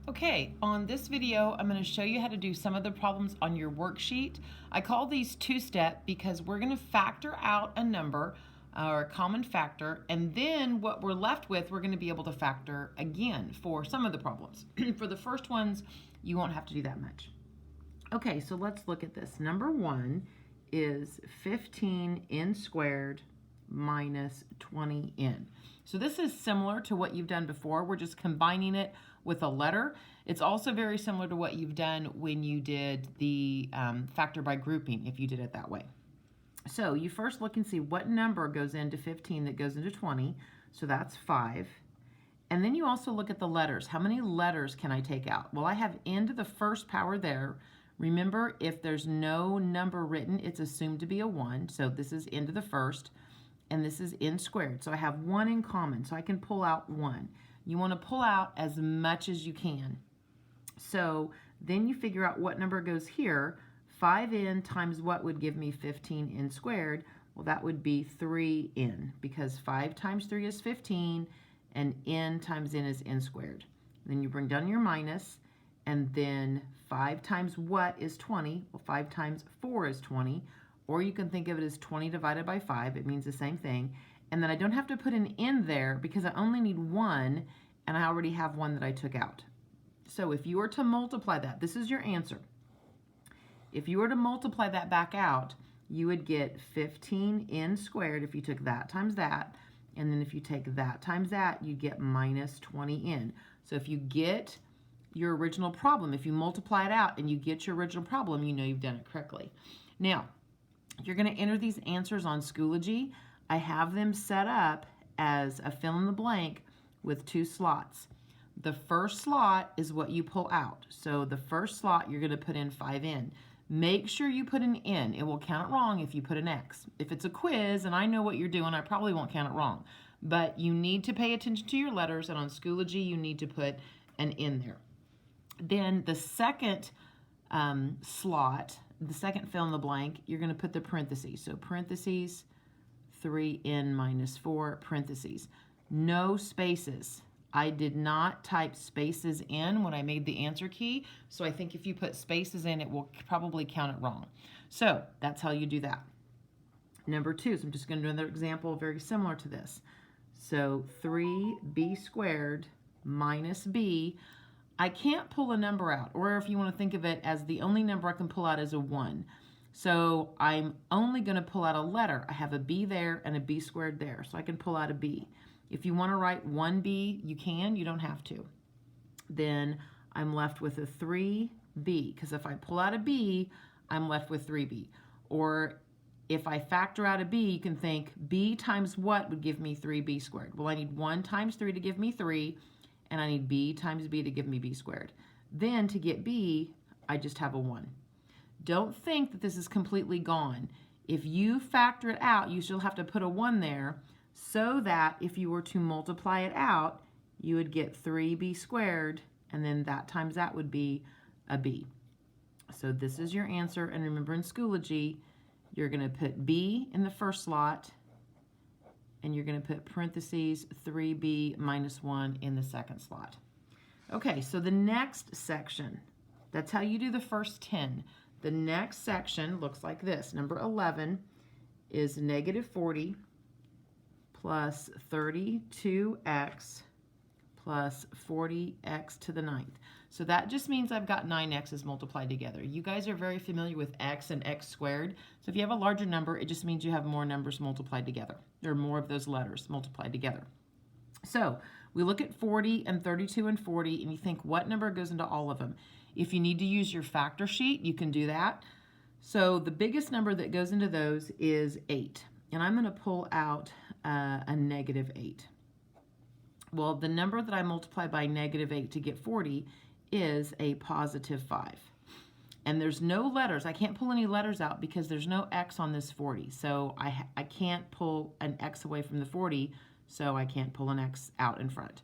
Okay, on this video, I'm going to show you how to do some of the problems on your worksheet. I call these two-step because we're going to factor out a number or a common factor, and then what we're left with, we're going to be able to factor again for some of the problems. For the first ones, you won't have to do that much. Okay, so let's look at this. Number one is 15n squared minus 20n. So this is similar to what you've done before. We're just combining it with a letter. It's also very similar to what you've done when you did the factor by grouping, if you did it that way. So you first look and see what number goes into 15 that goes into 20. So that's 5. And then you also look at the letters. How many letters can I take out? Well, I have n to the first power there. Remember, if there's no number written, it's assumed to be a 1. So this is n to the first, and this is n squared. So I have 1 in common, so I can pull out 1. You want to pull out as much as you can. So then you figure out what number goes here. 5n times what would give me 15n squared? Well, that would be 3n, because 5 times 3 is 15, and n times n is n squared. Then you bring down your minus, and then 5 times what is 20? Well, 5 times 4 is 20, or you can think of it as 20 divided by 5. It means the same thing. And then I don't have to put an n there because I only need 1, and I already have 1 that I took out. So if you were to multiply that, this is your answer. If you were to multiply that back out, you would get 15n squared if you took that times that, and then if you take that times that, you get minus 20n. So if you get your original problem, if you multiply it out and you get your original problem, you know you've done it correctly. Now, you're going to enter these answers on Schoology. I have them set up as a fill in the blank with 2 slots. The first slot is what you pull out. So the first slot, you're going to put in 5n. Make sure you put an n. It will count it wrong if you put an x. If it's a quiz and I know what you're doing, I probably won't count it wrong. But you need to pay attention to your letters, and on Schoology, you need to put an n there. Then the second slot, the second fill in the blank, you're going to put the parentheses. So parentheses, 3n minus 4, parentheses. No spaces. I did not type spaces in when I made the answer key, so I think if you put spaces in, it will probably count it wrong. So that's how you do that. Number 2, so I'm just going to do another example very similar to this. So 3b squared minus b. I can't pull a number out, or if you want to think of it as the only number I can pull out is a 1. So I'm only going to pull out a letter. I have a b there and a b squared there, so I can pull out a b. If you want to write 1b, you can. You don't have to. Then I'm left with a 3b, because if I pull out a b, I'm left with 3b. Or if I factor out a b, you can think b times what would give me 3b squared? Well, I need 1 times 3 to give me 3, and I need b times b to give me b squared. Then to get b, I just have a 1. Don't think that this is completely gone. If you factor it out, you still have to put a 1 there, so that if you were to multiply it out, you would get 3b squared, and then that times that would be a b. So this is your answer, and remember in Schoology, you're going to put b in the first slot, and you're going to put parentheses 3b minus 1 in the second slot. Okay, so the next section, that's how you do the first 10. The next section looks like this. Number 11 is negative 40 plus 32x plus 40x to the 9th. So that just means I've got 9x's multiplied together. You guys are very familiar with x and x squared. So if you have a larger number, it just means you have more numbers multiplied together. There are more of those letters multiplied together. So we look at 40 and 32 and 40, and you think what number goes into all of them. If you need to use your factor sheet, you can do that. So the biggest number that goes into those is 8. And I'm going to pull out a negative 8. Well, the number that I multiply by negative 8 to get 40 is a positive 5. And there's no letters. I can't pull any letters out because there's no x on this 40. So I can't pull an x away from the 40, so I can't pull an x out in front.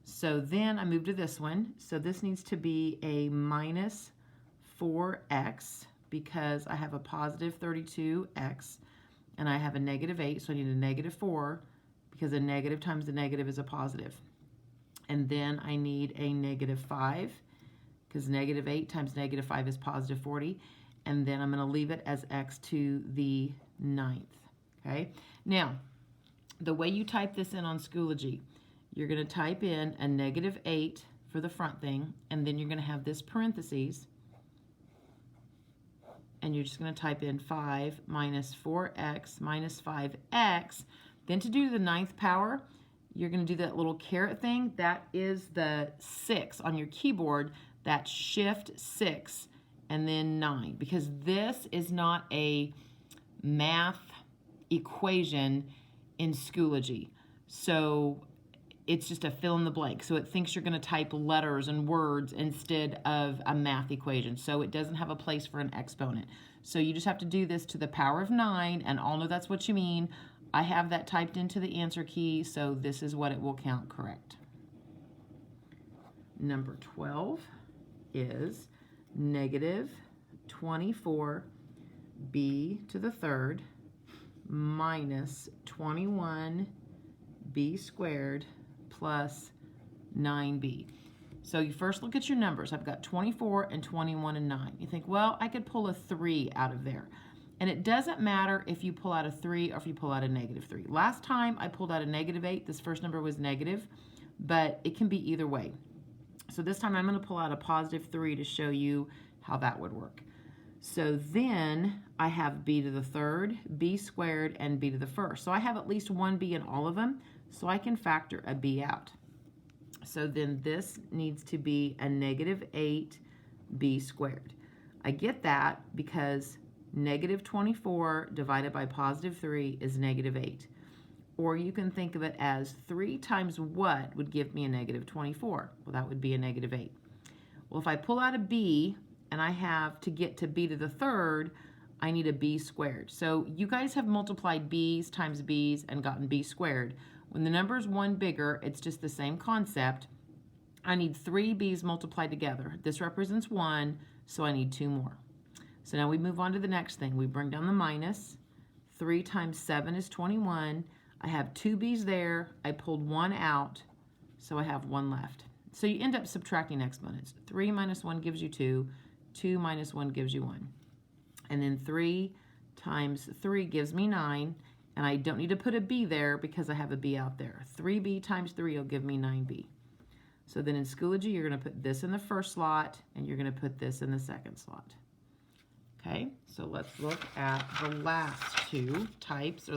So then I move to this one. So this needs to be a minus 4x because I have a positive 32x. And I have a negative 8, so I need a negative 4, because a negative times a negative is a positive. And then I need a -5, because -8 times -5 is +40. And then I'm going to leave it as x to the 9th. Okay. Now, the way you type this in on Schoology, you're going to type in a -8 for the front thing, and then you're going to have this parentheses, and you're just going to type in 5 minus 4x minus 5x. Then to do the 9th power, you're going to do that little caret thing. That is the 6 on your keyboard. That's Shift 6 and then 9, because this is not a math equation in Schoology. So it's just a fill in the blank. So it thinks you're going to type letters and words instead of a math equation. So it doesn't have a place for an exponent. So you just have to do this to the power of 9, and I'll know that's what you mean. I have that typed into the answer key, so this is what it will count correct. Number 12 is -24b to the 3rd minus 21b squared plus 9b. So you first look at your numbers. I've got 24 and 21 and 9. You think, well, I could pull a 3 out of there. And it doesn't matter if you pull out a 3 or if you pull out a -3. Last time I pulled out a -8. This first number was negative, but it can be either way. So this time I'm going to pull out a +3 to show you how that would work. So then I have b to the 3rd, b squared, and b to the 1st. So I have at least one b in all of them, so I can factor a b out. So then this needs to be a -8b squared. I get that because -24 divided by +3 is -8. Or you can think of it as 3 times what would give me a -24? Well, that would be a -8. Well, if I pull out a b and I have to get to b to the 3rd, I need a b squared. So you guys have multiplied b's times b's and gotten b squared. When the number is 1 bigger, it's just the same concept. I need 3 b's multiplied together. This represents 1, so I need 2 more. So now we move on to the next thing. We bring down the minus. 3 times 7 is 21. I have 2 b's there. I pulled 1 out, so I have 1 left. So you end up subtracting exponents. 3 minus 1 gives you 2. 2 minus 1 gives you 1. And then 3 times 3 gives me 9. And I don't need to put a b there because I have a b out there. 3b times 3 will give me 9b. So then in Schoology, you're going to put this in the first slot, and you're going to put this in the second slot. Okay, so let's look at the last two types.